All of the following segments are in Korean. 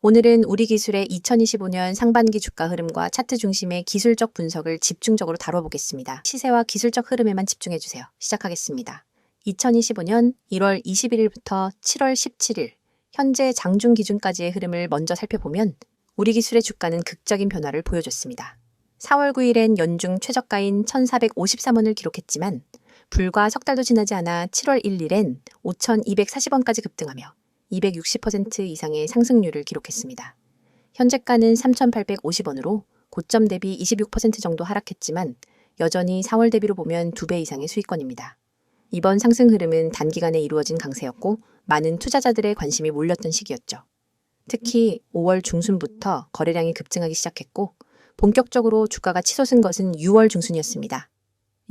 오늘은 우리 기술의 2025년 상반기 주가 흐름과 차트 중심의 기술적 분석을 집중적으로 다뤄보겠습니다. 시세와 기술적 흐름에만 집중해주세요. 시작하겠습니다. 2025년 1월 21일부터 7월 17일, 현재 장중 기준까지의 흐름을 먼저 살펴보면 우리 기술의 주가는 극적인 변화를 보여줬습니다. 4월 9일엔 연중 최저가인 1,453원을 기록했지만 불과 석 달도 지나지 않아 7월 1일엔 5,240원까지 급등하며 260% 이상의 상승률을 기록했습니다. 현재가는 3,850원으로 고점 대비 26% 정도 하락했지만 여전히 4월 대비로 보면 2배 이상의 수익권입니다. 이번 상승 흐름은 단기간에 이루어진 강세였고 많은 투자자들의 관심이 몰렸던 시기였죠. 특히 5월 중순부터 거래량이 급증하기 시작했고 본격적으로 주가가 치솟은 것은 6월 중순이었습니다.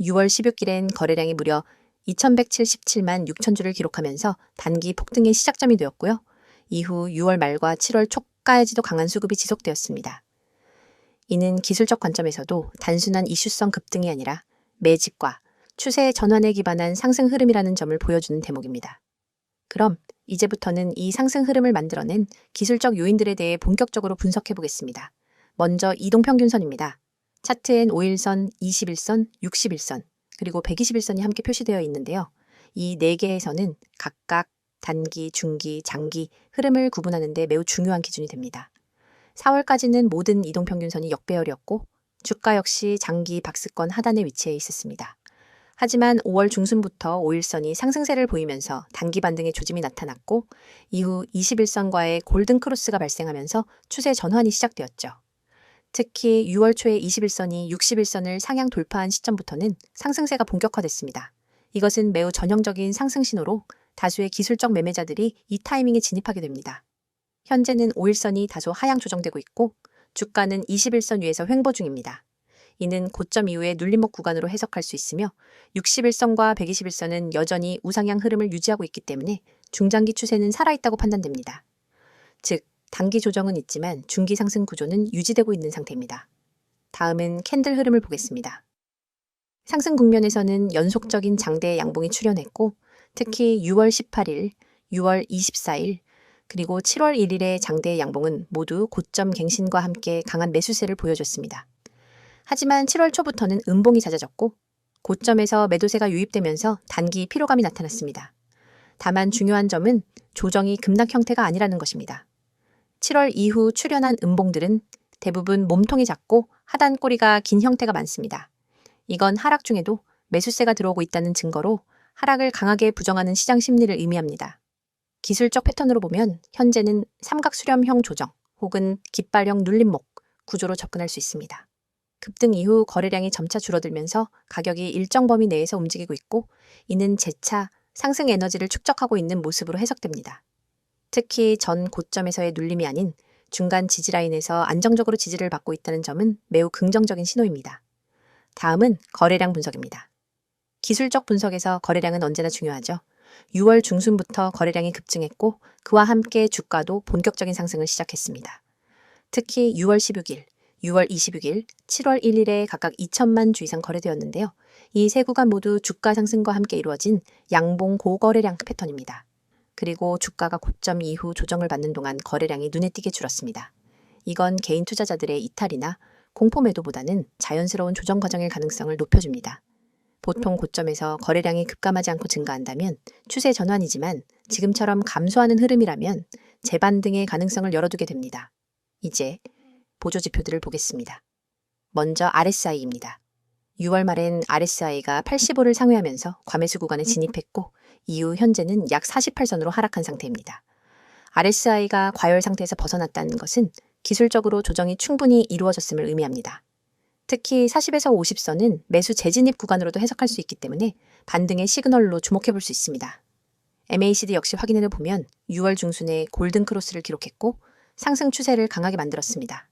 6월 16일엔 거래량이 무려 2,177만 6천 주를 기록하면서 단기 폭등의 시작점이 되었고요. 이후 6월 말과 7월 초까지도 강한 수급이 지속되었습니다. 이는 기술적 관점에서도 단순한 이슈성 급등이 아니라 매집과 추세의 전환에 기반한 상승 흐름이라는 점을 보여주는 대목입니다. 그럼 이제부터는 이 상승 흐름을 만들어낸 기술적 요인들에 대해 본격적으로 분석해 보겠습니다. 먼저 이동평균선입니다. 차트엔 5일선, 21선, 61선, 그리고 121선이 함께 표시되어 있는데요. 이 4개의 선은 각각 단기, 중기, 장기 흐름을 구분하는 데 매우 중요한 기준이 됩니다. 4월까지는 모든 이동평균선이 역배열이었고 주가 역시 장기 박스권 하단에 위치해 있었습니다. 하지만 5월 중순부터 5일선이 상승세를 보이면서 단기 반등의 조짐이 나타났고 이후 21선과의 골든크로스가 발생하면서 추세 전환이 시작되었죠. 특히 6월 초에 21선이 61선을 상향 돌파한 시점부터는 상승세가 본격화됐습니다. 이것은 매우 전형적인 상승 신호로 다수의 기술적 매매자들이 이 타이밍에 진입하게 됩니다. 현재는 5일선이 다소 하향 조정되고 있고 주가는 21선 위에서 횡보 중입니다. 이는 고점 이후의 눌림목 구간으로 해석할 수 있으며 61선과 121선은 여전히 우상향 흐름을 유지하고 있기 때문에 중장기 추세는 살아있다고 판단됩니다. 즉, 단기 조정은 있지만 중기 상승 구조는 유지되고 있는 상태입니다. 다음은 캔들 흐름을 보겠습니다. 상승 국면에서는 연속적인 장대의 양봉이 출현했고 특히 6월 18일, 6월 24일, 그리고 7월 1일의 장대의 양봉은 모두 고점 갱신과 함께 강한 매수세를 보여줬습니다. 하지만 7월 초부터는 음봉이 잦아졌고 고점에서 매도세가 유입되면서 단기 피로감이 나타났습니다. 다만 중요한 점은 조정이 급락 형태가 아니라는 것입니다. 7월 이후 출현한 음봉들은 대부분 몸통이 작고 하단 꼬리가 긴 형태가 많습니다. 이건 하락 중에도 매수세가 들어오고 있다는 증거로 하락을 강하게 부정하는 시장 심리를 의미합니다. 기술적 패턴으로 보면 현재는 삼각 수렴형 조정 혹은 깃발형 눌림목 구조로 접근할 수 있습니다. 급등 이후 거래량이 점차 줄어들면서 가격이 일정 범위 내에서 움직이고 있고 이는 재차 상승 에너지를 축적하고 있는 모습으로 해석됩니다. 특히 전 고점에서의 눌림이 아닌 중간 지지라인에서 안정적으로 지지를 받고 있다는 점은 매우 긍정적인 신호입니다. 다음은 거래량 분석입니다. 기술적 분석에서 거래량은 언제나 중요하죠. 6월 중순부터 거래량이 급증했고 그와 함께 주가도 본격적인 상승을 시작했습니다. 특히 6월 16일, 6월 26일, 7월 1일에 각각 2천만 주 이상 거래되었는데요. 이 세 구간 모두 주가 상승과 함께 이루어진 양봉 고거래량 패턴입니다. 그리고 주가가 고점 이후 조정을 받는 동안 거래량이 눈에 띄게 줄었습니다. 이건 개인 투자자들의 이탈이나 공포 매도보다는 자연스러운 조정 과정의 가능성을 높여줍니다. 보통 고점에서 거래량이 급감하지 않고 증가한다면 추세 전환이지만 지금처럼 감소하는 흐름이라면 재반등의 가능성을 열어두게 됩니다. 이제 보조 지표들을 보겠습니다. 먼저 RSI입니다. 6월 말엔 RSI가 85를 상회하면서 과매수 구간에 진입했고 이후 현재는 약 48선으로 하락한 상태입니다. RSI가 과열 상태에서 벗어났다는 것은 기술적으로 조정이 충분히 이루어졌음을 의미합니다. 특히 40에서 50선은 매수 재진입 구간으로도 해석할 수 있기 때문에 반등의 시그널로 주목해 볼 수 있습니다. MACD 역시 확인해 보면 6월 중순에 골든크로스를 기록했고 상승 추세를 강하게 만들었습니다.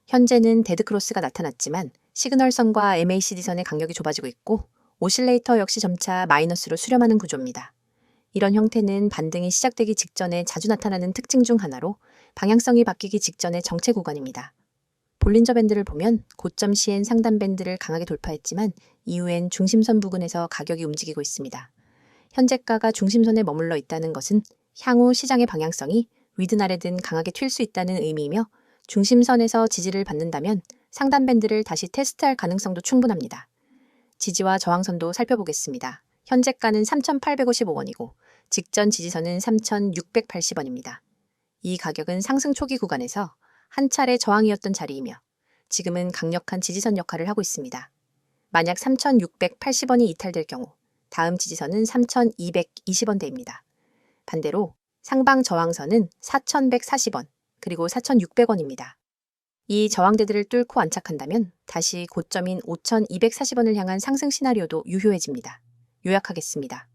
현재는 데드크로스가 나타났지만 시그널선과 MACD선의 간격이 좁아지고 있고 오실레이터 역시 점차 마이너스로 수렴하는 구조입니다. 이런 형태는 반등이 시작되기 직전에 자주 나타나는 특징 중 하나로 방향성이 바뀌기 직전의 정체 구간입니다. 볼린저 밴드를 보면 고점 시엔 상단 밴드를 강하게 돌파했지만 이후엔 중심선 부근에서 가격이 움직이고 있습니다. 현재가가 중심선에 머물러 있다는 것은 향후 시장의 방향성이 위든 아래든 강하게 튈 수 있다는 의미이며 중심선에서 지지를 받는다면 상단 밴드를 다시 테스트할 가능성도 충분합니다. 지지와 저항선도 살펴보겠습니다. 현재가는 3,855원이고 직전 지지선은 3,680원입니다. 이 가격은 상승 초기 구간에서 한 차례 저항이었던 자리이며 지금은 강력한 지지선 역할을 하고 있습니다. 만약 3,680원이 이탈될 경우 다음 지지선은 3,220원대입니다. 반대로 상방 저항선은 4,140원 그리고 4,600원입니다. 이 저항대들을 뚫고 안착한다면 다시 고점인 5,240원을 향한 상승 시나리오도 유효해집니다. 요약하겠습니다.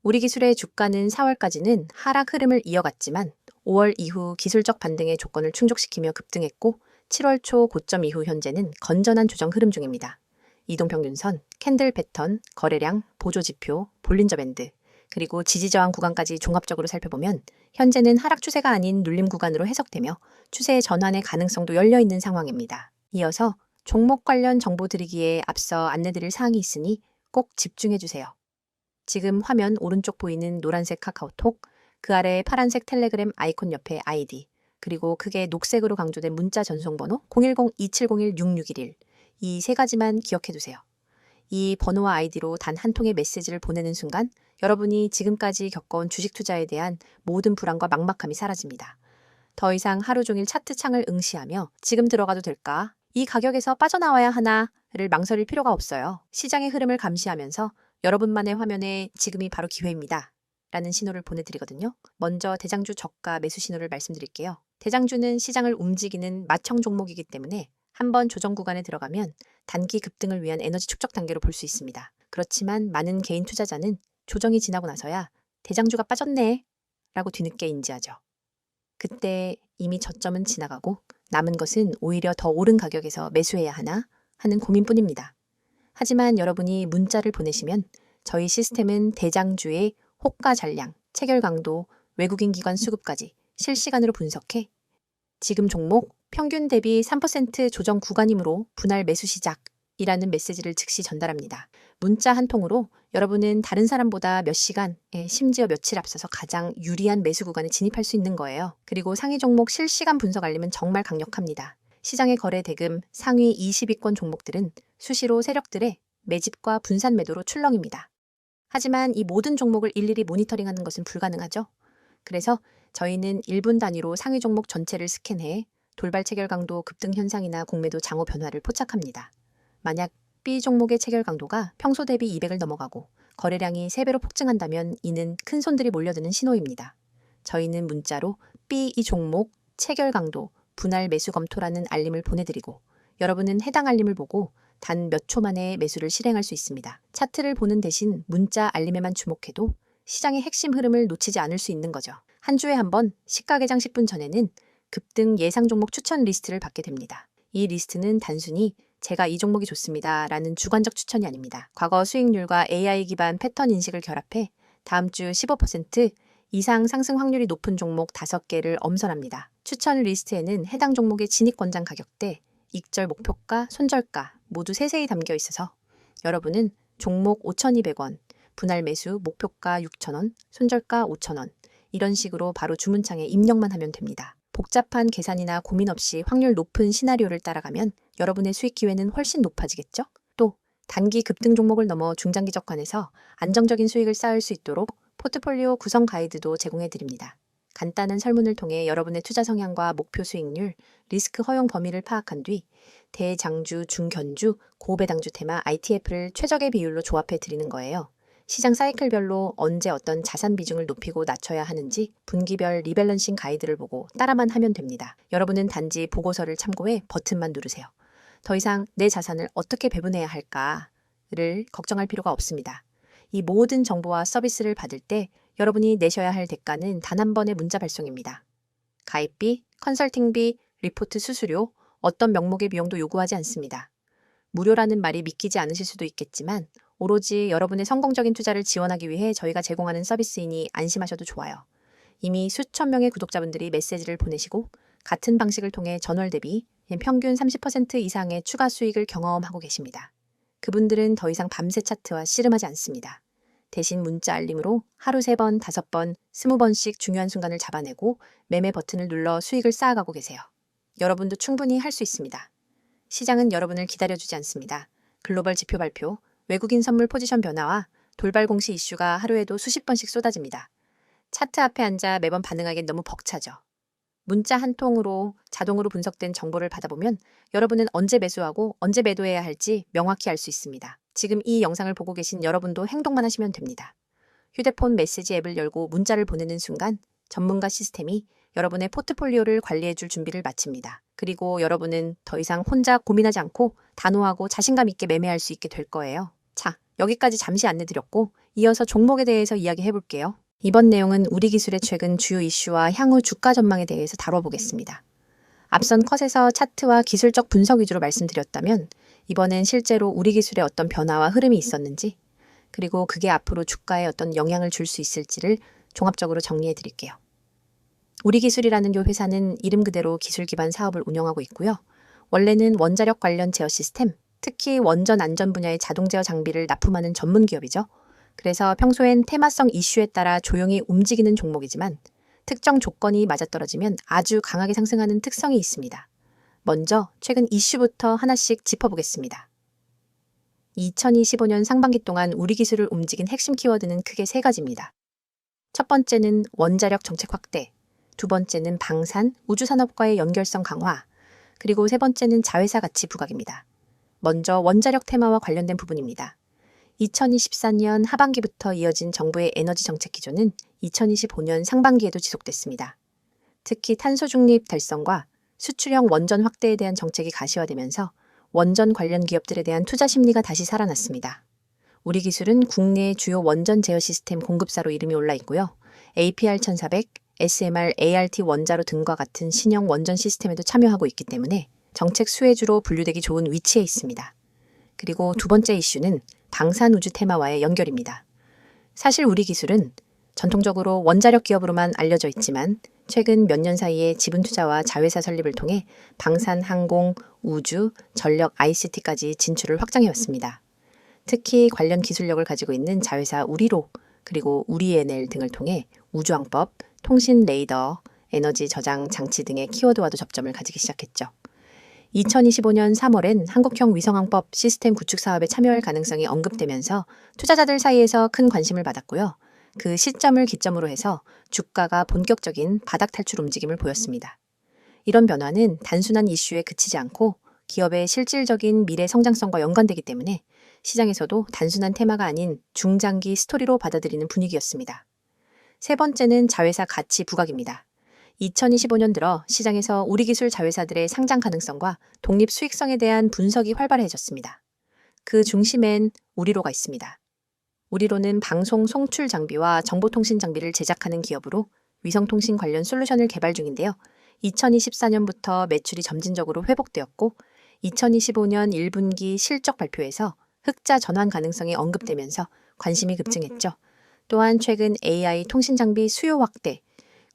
우리 기술의 주가는 4월까지는 하락 흐름을 이어갔지만 5월 이후 기술적 반등의 조건을 충족시키며 급등했고 7월 초 고점 이후 현재는 건전한 조정 흐름 중입니다. 이동평균선, 캔들 패턴, 거래량, 보조지표, 볼린저 밴드, 그리고 지지저항 구간까지 종합적으로 살펴보면 현재는 하락 추세가 아닌 눌림 구간으로 해석되며 추세의 전환의 가능성도 열려있는 상황입니다. 이어서 종목 관련 정보 드리기에 앞서 안내드릴 사항이 있으니 꼭 집중해주세요. 지금 화면 오른쪽 보이는 노란색 카카오톡, 그 아래 파란색 텔레그램 아이콘 옆에 아이디, 그리고 크게 녹색으로 강조된 문자 전송번호 010-2701-6611 이 세 가지만 기억해두세요. 이 번호와 아이디로 단 한 통의 메시지를 보내는 순간 여러분이 지금까지 겪어온 주식 투자에 대한 모든 불안과 막막함이 사라집니다. 더 이상 하루 종일 차트 창을 응시하며 지금 들어가도 될까? 이 가격에서 빠져나와야 하나를 망설일 필요가 없어요. 시장의 흐름을 감시하면서 여러분만의 화면에 지금이 바로 기회입니다. 라는 신호를 보내드리거든요. 먼저 대장주 저가 매수 신호를 말씀드릴게요. 대장주는 시장을 움직이는 맏형 종목이기 때문에 한번 조정 구간에 들어가면 단기 급등을 위한 에너지 축적 단계로 볼 수 있습니다. 그렇지만 많은 개인 투자자는 조정이 지나고 나서야 대장주가 빠졌네 라고 뒤늦게 인지하죠. 그때 이미 저점은 지나가고 남은 것은 오히려 더 오른 가격에서 매수해야 하나 하는 고민뿐입니다. 하지만 여러분이 문자를 보내시면 저희 시스템은 대장주의 호가 잔량, 체결 강도, 외국인 기관 수급까지 실시간으로 분석해 지금 종목 평균 대비 3% 조정 구간이므로 분할 매수 시작이라는 메시지를 즉시 전달합니다. 문자 한 통으로 여러분은 다른 사람보다 몇 시간, 심지어 며칠 앞서서 가장 유리한 매수 구간에 진입할 수 있는 거예요. 그리고 상위 종목 실시간 분석 알림은 정말 강력합니다. 시장의 거래 대금 상위 20위권 종목들은 수시로 세력들의 매집과 분산 매도로 출렁입니다. 하지만 이 모든 종목을 일일이 모니터링하는 것은 불가능하죠. 그래서 저희는 1분 단위로 상위 종목 전체를 스캔해 돌발 체결 강도 급등 현상이나 공매도 장호 변화를 포착합니다. 만약 B 종목의 체결 강도가 평소 대비 200을 넘어가고 거래량이 3배로 폭증한다면 이는 큰 손들이 몰려드는 신호입니다. 저희는 문자로 B 이 종목 체결 강도 분할 매수 검토라는 알림을 보내드리고 여러분은 해당 알림을 보고 단 몇 초 만에 매수를 실행할 수 있습니다. 차트를 보는 대신 문자 알림에만 주목해도 시장의 핵심 흐름을 놓치지 않을 수 있는 거죠. 한 주에 한 번 시가 개장 10분 전에는 급등 예상 종목 추천 리스트를 받게 됩니다. 이 리스트는 단순히 제가 이 종목이 좋습니다 라는 주관적 추천이 아닙니다. 과거 수익률과 AI 기반 패턴 인식을 결합해 다음 주 15% 이상 상승 확률이 높은 종목 5개를 엄선합니다. 추천 리스트에는 해당 종목의 진입 권장 가격대, 익절 목표가, 손절가 모두 세세히 담겨 있어서 여러분은 종목 5,200원, 분할 매수 목표가 6,000원, 손절가 5,000원 이런 식으로 바로 주문창에 입력만 하면 됩니다. 복잡한 계산이나 고민 없이 확률 높은 시나리오를 따라가면 여러분의 수익 기회는 훨씬 높아지겠죠? 또 단기 급등 종목을 넘어 중장기적 관에서 안정적인 수익을 쌓을 수 있도록 포트폴리오 구성 가이드도 제공해 드립니다. 간단한 설문을 통해 여러분의 투자 성향과 목표 수익률, 리스크 허용 범위를 파악한 뒤 대장주, 중견주, 고배당주 테마 ITF를 최적의 비율로 조합해 드리는 거예요. 시장 사이클별로 언제 어떤 자산 비중을 높이고 낮춰야 하는지 분기별 리밸런싱 가이드를 보고 따라만 하면 됩니다. 여러분은 단지 보고서를 참고해 버튼만 누르세요. 더 이상 내 자산을 어떻게 배분해야 할까를 걱정할 필요가 없습니다. 이 모든 정보와 서비스를 받을 때 여러분이 내셔야 할 대가는 단 한 번의 문자 발송입니다. 가입비, 컨설팅비, 리포트 수수료, 어떤 명목의 비용도 요구하지 않습니다. 무료라는 말이 믿기지 않으실 수도 있겠지만 오로지 여러분의 성공적인 투자를 지원하기 위해 저희가 제공하는 서비스이니 안심하셔도 좋아요. 이미 수천 명의 구독자분들이 메시지를 보내시고 같은 방식을 통해 전월 대비 평균 30% 이상의 추가 수익을 경험하고 계십니다. 그분들은 더 이상 밤새 차트와 씨름하지 않습니다. 대신 문자 알림으로 하루 3번, 5번, 20번씩 중요한 순간을 잡아내고 매매 버튼을 눌러 수익을 쌓아가고 계세요. 여러분도 충분히 할 수 있습니다. 시장은 여러분을 기다려주지 않습니다. 글로벌 지표 발표, 외국인 선물 포지션 변화와 돌발 공시 이슈가 하루에도 수십 번씩 쏟아집니다. 차트 앞에 앉아 매번 반응하기엔 너무 벅차죠. 문자 한 통으로 자동으로 분석된 정보를 받아보면 여러분은 언제 매수하고 언제 매도해야 할지 명확히 알 수 있습니다. 지금 이 영상을 보고 계신 여러분도 행동만 하시면 됩니다. 휴대폰 메시지 앱을 열고 문자를 보내는 순간 전문가 시스템이 여러분의 포트폴리오를 관리해줄 준비를 마칩니다. 그리고 여러분은 더 이상 혼자 고민하지 않고 단호하고 자신감 있게 매매할 수 있게 될 거예요. 자, 여기까지 잠시 안내드렸고 이어서 종목에 대해서 이야기해 볼게요. 이번 내용은 우리 기술의 최근 주요 이슈와 향후 주가 전망에 대해서 다뤄보겠습니다. 앞선 컷에서 차트와 기술적 분석 위주로 말씀드렸다면 이번엔 실제로 우리 기술에 어떤 변화와 흐름이 있었는지 그리고 그게 앞으로 주가에 어떤 영향을 줄 수 있을지를 종합적으로 정리해 드릴게요. 우리 기술이라는 이 회사는 이름 그대로 기술 기반 사업을 운영하고 있고요. 원래는 원자력 관련 제어 시스템, 특히 원전 안전 분야의 자동 제어 장비를 납품하는 전문 기업이죠. 그래서 평소엔 테마성 이슈에 따라 조용히 움직이는 종목이지만 특정 조건이 맞아떨어지면 아주 강하게 상승하는 특성이 있습니다. 먼저 최근 이슈부터 하나씩 짚어보겠습니다. 2025년 상반기 동안 우리 기술을 움직인 핵심 키워드는 크게 3가지입니다. 첫 번째는 원자력 정책 확대, 두 번째는 방산, 우주산업과의 연결성 강화, 그리고 세 번째는 자회사 가치 부각입니다. 먼저 원자력 테마와 관련된 부분입니다. 2024년 하반기부터 이어진 정부의 에너지 정책 기조는 2025년 상반기에도 지속됐습니다. 특히 탄소 중립 달성과 수출형 원전 확대에 대한 정책이 가시화되면서 원전 관련 기업들에 대한 투자 심리가 다시 살아났습니다. 우리 기술은 국내 주요 원전 제어 시스템 공급사로 이름이 올라 있고요. APR1400, SMR, ART 원자로 등과 같은 신형 원전 시스템에도 참여하고 있기 때문에 정책 수혜주로 분류되기 좋은 위치에 있습니다. 그리고 두 번째 이슈는 방산 우주 테마와의 연결입니다. 사실 우리 기술은 전통적으로 원자력 기업으로만 알려져 있지만 최근 몇 년 사이에 지분 투자와 자회사 설립을 통해 방산, 항공, 우주, 전력, ICT까지 진출을 확장해왔습니다. 특히 관련 기술력을 가지고 있는 자회사 우리로 그리고 우리에넬 등을 통해 우주항법, 통신 레이더, 에너지 저장 장치 등의 키워드와도 접점을 가지기 시작했죠. 2025년 3월엔 한국형 위성항법 시스템 구축 사업에 참여할 가능성이 언급되면서 투자자들 사이에서 큰 관심을 받았고요. 그 시점을 기점으로 해서 주가가 본격적인 바닥 탈출 움직임을 보였습니다. 이런 변화는 단순한 이슈에 그치지 않고 기업의 실질적인 미래 성장성과 연관되기 때문에 시장에서도 단순한 테마가 아닌 중장기 스토리로 받아들이는 분위기였습니다. 세 번째는 자회사 가치 부각입니다. 2025년 들어 시장에서 우리 기술 자회사들의 상장 가능성과 독립 수익성에 대한 분석이 활발해졌습니다. 그 중심엔 우리로가 있습니다. 우리로는 방송 송출 장비와 정보통신 장비를 제작하는 기업으로 위성통신 관련 솔루션을 개발 중인데요. 2024년부터 매출이 점진적으로 회복되었고 2025년 1분기 실적 발표에서 흑자 전환 가능성이 언급되면서 관심이 급증했죠. 또한 최근 AI 통신 장비 수요 확대,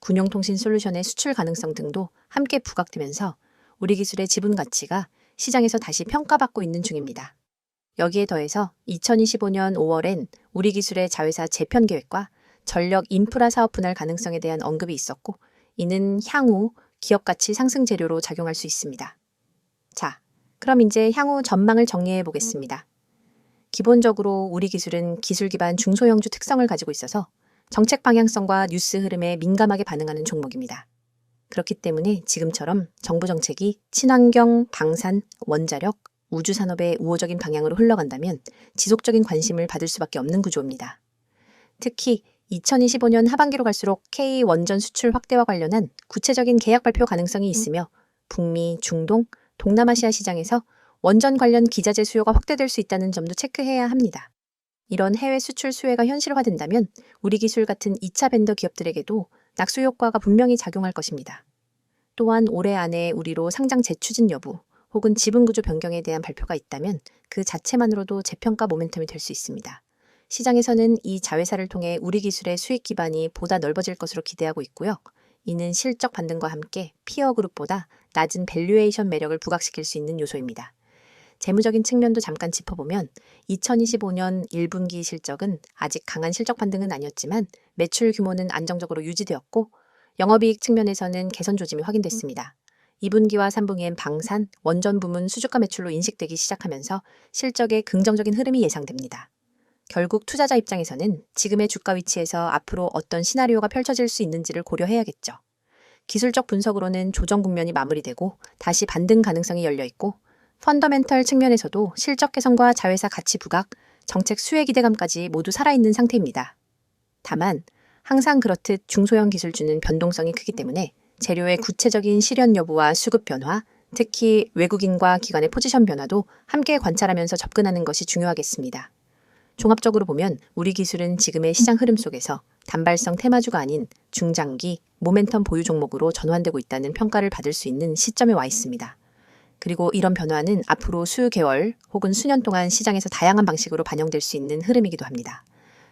군용통신 솔루션의 수출 가능성 등도 함께 부각되면서 우리 기술의 지분 가치가 시장에서 다시 평가받고 있는 중입니다. 여기에 더해서 2025년 5월엔 우리 기술의 자회사 재편 계획과 전력 인프라 사업 분할 가능성에 대한 언급이 있었고 이는 향후 기업 가치 상승 재료로 작용할 수 있습니다. 자, 그럼 이제 향후 전망을 정리해 보겠습니다. 기본적으로 우리 기술은 기술 기반 중소형주 특성을 가지고 있어서 정책 방향성과 뉴스 흐름에 민감하게 반응하는 종목입니다. 그렇기 때문에 지금처럼 정부 정책이 친환경, 방산, 원자력, 우주 산업의 우호적인 방향으로 흘러간다면 지속적인 관심을 받을 수밖에 없는 구조입니다. 특히 2025년 하반기로 갈수록 K 원전 수출 확대와 관련한 구체적인 계약 발표 가능성이 있으며 북미, 중동, 동남아시아 시장에서 원전 관련 기자재 수요가 확대될 수 있다는 점도 체크해야 합니다. 이런 해외 수출 수혜가 현실화된다면 우리 기술 같은 2차 벤더 기업들에게도 낙수 효과가 분명히 작용할 것입니다. 또한 올해 안에 우리로 상장 재추진 여부 혹은 지분 구조 변경에 대한 발표가 있다면 그 자체만으로도 재평가 모멘텀이 될 수 있습니다. 시장에서는 이 자회사를 통해 우리 기술의 수익 기반이 보다 넓어질 것으로 기대하고 있고요. 이는 실적 반등과 함께 피어 그룹보다 낮은 밸류에이션 매력을 부각시킬 수 있는 요소입니다. 재무적인 측면도 잠깐 짚어보면 2025년 1분기 실적은 아직 강한 실적 반등은 아니었지만 매출 규모는 안정적으로 유지되었고 영업이익 측면에서는 개선 조짐이 확인됐습니다. 2분기와 3분기엔 방산, 원전 부문 수주가 매출로 인식되기 시작하면서 실적에 긍정적인 흐름이 예상됩니다. 결국 투자자 입장에서는 지금의 주가 위치에서 앞으로 어떤 시나리오가 펼쳐질 수 있는지를 고려해야겠죠. 기술적 분석으로는 조정 국면이 마무리되고 다시 반등 가능성이 열려 있고 펀더멘털 측면에서도 실적 개선과 자회사 가치 부각, 정책 수혜 기대감까지 모두 살아있는 상태입니다. 다만 항상 그렇듯 중소형 기술주는 변동성이 크기 때문에 재료의 구체적인 실현 여부와 수급 변화, 특히 외국인과 기관의 포지션 변화도 함께 관찰하면서 접근하는 것이 중요하겠습니다. 종합적으로 보면 우리 기술은 지금의 시장 흐름 속에서 단발성 테마주가 아닌 중장기, 모멘텀 보유 종목으로 전환되고 있다는 평가를 받을 수 있는 시점에 와 있습니다. 그리고 이런 변화는 앞으로 수개월 혹은 수년 동안 시장에서 다양한 방식으로 반영될 수 있는 흐름이기도 합니다.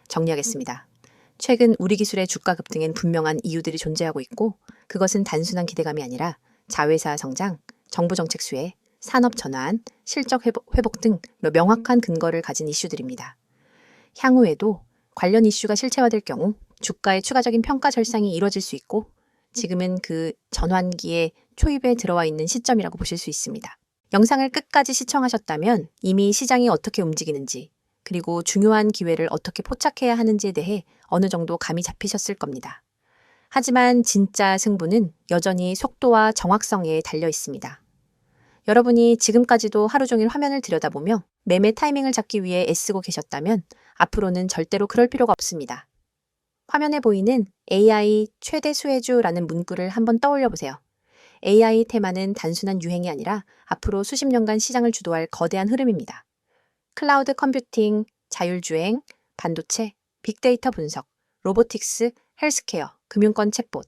정리하겠습니다. 최근 우리 기술의 주가 급등엔 분명한 이유들이 존재하고 있고 그것은 단순한 기대감이 아니라 자회사 성장, 정부 정책 수혜, 산업 전환, 실적 회복 등 명확한 근거를 가진 이슈들입니다. 향후에도 관련 이슈가 실체화될 경우 주가의 추가적인 평가 절상이 이뤄질 수 있고 지금은 그 전환기의 초입에 들어와 있는 시점이라고 보실 수 있습니다. 영상을 끝까지 시청하셨다면 이미 시장이 어떻게 움직이는지 그리고 중요한 기회를 어떻게 포착해야 하는지에 대해 어느 정도 감이 잡히셨을 겁니다. 하지만 진짜 승부는 여전히 속도와 정확성에 달려 있습니다. 여러분이 지금까지도 하루 종일 화면을 들여다보며 매매 타이밍을 잡기 위해 애쓰고 계셨다면 앞으로는 절대로 그럴 필요가 없습니다. 화면에 보이는 AI 최대 수혜주라는 문구를 한번 떠올려 보세요. AI 테마는 단순한 유행이 아니라 앞으로 수십 년간 시장을 주도할 거대한 흐름입니다. 클라우드 컴퓨팅, 자율주행, 반도체, 빅데이터 분석, 로보틱스, 헬스케어, 금융권 챗봇,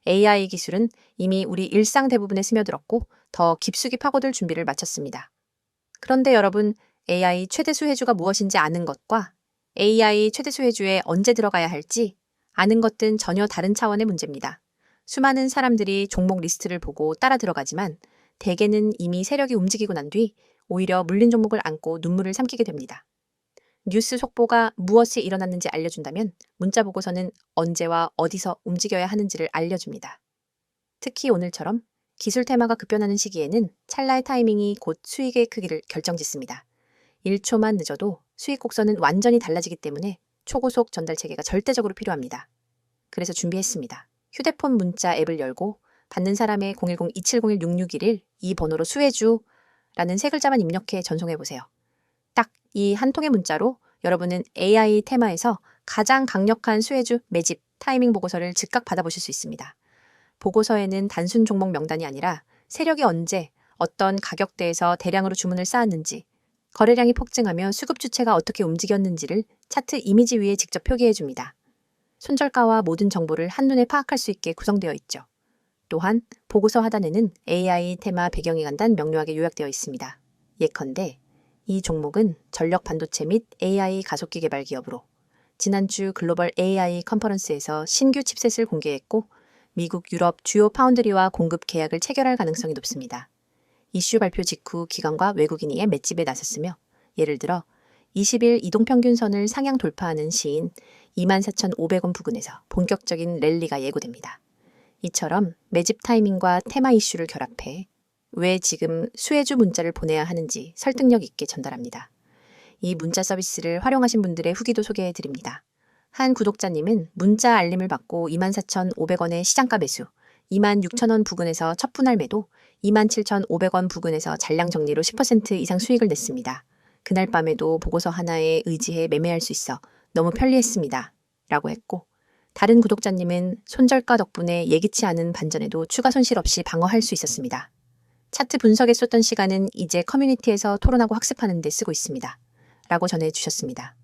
AI 기술은 이미 우리 일상 대부분에 스며들었고 더 깊숙이 파고들 준비를 마쳤습니다. 그런데 여러분, AI 최대 수혜주가 무엇인지 아는 것과 AI 최대 수혜주에 언제 들어가야 할지 아는 것은 전혀 다른 차원의 문제입니다. 수많은 사람들이 종목 리스트를 보고 따라 들어가지만 대개는 이미 세력이 움직이고 난 뒤 오히려 물린 종목을 안고 눈물을 삼키게 됩니다. 뉴스 속보가 무엇이 일어났는지 알려준다면 문자 보고서는 언제와 어디서 움직여야 하는지를 알려줍니다. 특히 오늘처럼 기술 테마가 급변하는 시기에는 찰나의 타이밍이 곧 수익의 크기를 결정짓습니다. 1초만 늦어도 수익 곡선은 완전히 달라지기 때문에 초고속 전달 체계가 절대적으로 필요합니다. 그래서 준비했습니다. 휴대폰 문자 앱을 열고 받는 사람의 010-2701-6611 이 번호로 수혜주라는 세 글자만 입력해 전송해보세요. 딱 이 한 통의 문자로 여러분은 AI 테마에서 가장 강력한 수혜주 매집 타이밍 보고서를 즉각 받아보실 수 있습니다. 보고서에는 단순 종목 명단이 아니라 세력이 언제 어떤 가격대에서 대량으로 주문을 쌓았는지 거래량이 폭증하며 수급 주체가 어떻게 움직였는지를 차트 이미지 위에 직접 표기해줍니다. 손절가와 모든 정보를 한눈에 파악할 수 있게 구성되어 있죠. 또한 보고서 하단에는 AI 테마 배경이 간단 명료하게 요약되어 있습니다. 예컨대 이 종목은 전력 반도체 및 AI 가속기 개발 기업으로 지난주 글로벌 AI 컨퍼런스에서 신규 칩셋을 공개했고 미국, 유럽 주요 파운드리와 공급 계약을 체결할 가능성이 높습니다. 이슈 발표 직후 기관과 외국인이 맷집에 나섰으며 예를 들어 20일 이동평균선을 상향 돌파하는 시인 24,500원 부근에서 본격적인 랠리가 예고됩니다. 이처럼 매집 타이밍과 테마 이슈를 결합해 왜 지금 수혜주 문자를 보내야 하는지 설득력 있게 전달합니다. 이 문자 서비스를 활용하신 분들의 후기도 소개해드립니다. 한 구독자님은 문자 알림을 받고 24,500원의 시장가 매수, 26,000원 부근에서 첫 분할 매도, 27,500원 부근에서 잔량 정리로 10% 이상 수익을 냈습니다. 그날 밤에도 보고서 하나에 의지해 매매할 수 있어 너무 편리했습니다. 라고 했고 다른 구독자님은 손절가 덕분에 예기치 않은 반전에도 추가 손실 없이 방어할 수 있었습니다. 차트 분석에 쏟던 시간은 이제 커뮤니티에서 토론하고 학습하는 데 쓰고 있습니다. 라고 전해주셨습니다.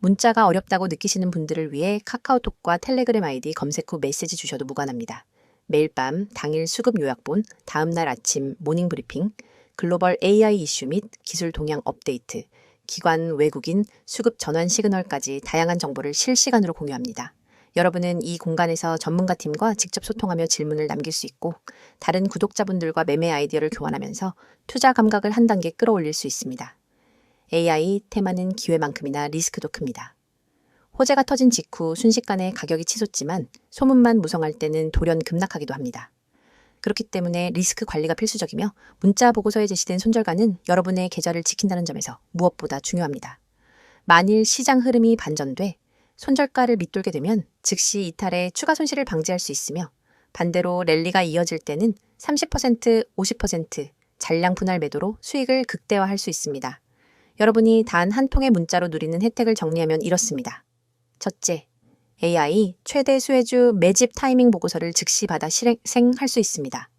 문자가 어렵다고 느끼시는 분들을 위해 카카오톡과 텔레그램 아이디 검색 후 메시지 주셔도 무관합니다. 매일 밤 당일 수급 요약본, 다음날 아침 모닝 브리핑, 글로벌 AI 이슈 및 기술 동향 업데이트, 기관 외국인 수급 전환 시그널까지 다양한 정보를 실시간으로 공유합니다. 여러분은 이 공간에서 전문가팀과 직접 소통하며 질문을 남길 수 있고 다른 구독자분들과 매매 아이디어를 교환하면서 투자 감각을 한 단계 끌어올릴 수 있습니다. AI 테마는 기회만큼이나 리스크도 큽니다. 호재가 터진 직후 순식간에 가격이 치솟지만 소문만 무성할 때는 돌연 급락하기도 합니다. 그렇기 때문에 리스크 관리가 필수적이며 문자 보고서에 제시된 손절가는 여러분의 계좌를 지킨다는 점에서 무엇보다 중요합니다. 만일 시장 흐름이 반전돼 손절가를 밑돌게 되면 즉시 이탈해 추가 손실을 방지할 수 있으며 반대로 랠리가 이어질 때는 30%, 50% 잔량 분할 매도로 수익을 극대화할 수 있습니다. 여러분이 단 한 통의 문자로 누리는 혜택을 정리하면 이렇습니다. 첫째, AI 최대 수혜주 매집 타이밍 보고서를 즉시 받아 실행할 수 있습니다.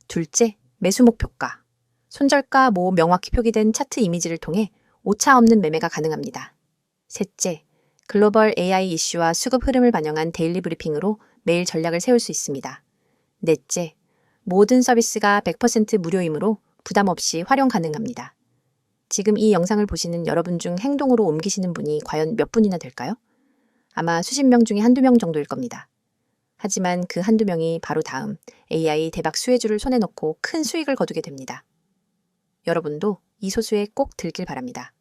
둘째, 매수 목표가. 손절가 모 명확히 표기된 차트 이미지를 통해 오차 없는 매매가 가능합니다. 셋째, 글로벌 AI 이슈와 수급 흐름을 반영한 데일리 브리핑으로 매일 전략을 세울 수 있습니다. 넷째, 모든 서비스가 100% 무료이므로 부담 없이 활용 가능합니다. 지금 이 영상을 보시는 여러분 중 행동으로 옮기시는 분이 과연 몇 분이나 될까요? 아마 수십 명 중에 한두 명 정도일 겁니다. 하지만 그 한두 명이 바로 다음 AI 대박 수혜주를 손에 넣고 큰 수익을 거두게 됩니다. 여러분도 이 소수에 꼭 들길 바랍니다.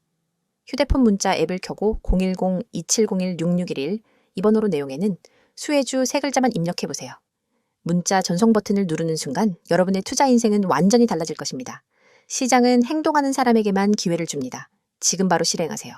휴대폰 문자 앱을 켜고 010-2701-6611 이 번호로 내용에는 수혜주 세 글자만 입력해보세요. 문자 전송 버튼을 누르는 순간 여러분의 투자 인생은 완전히 달라질 것입니다. 시장은 행동하는 사람에게만 기회를 줍니다. 지금 바로 실행하세요.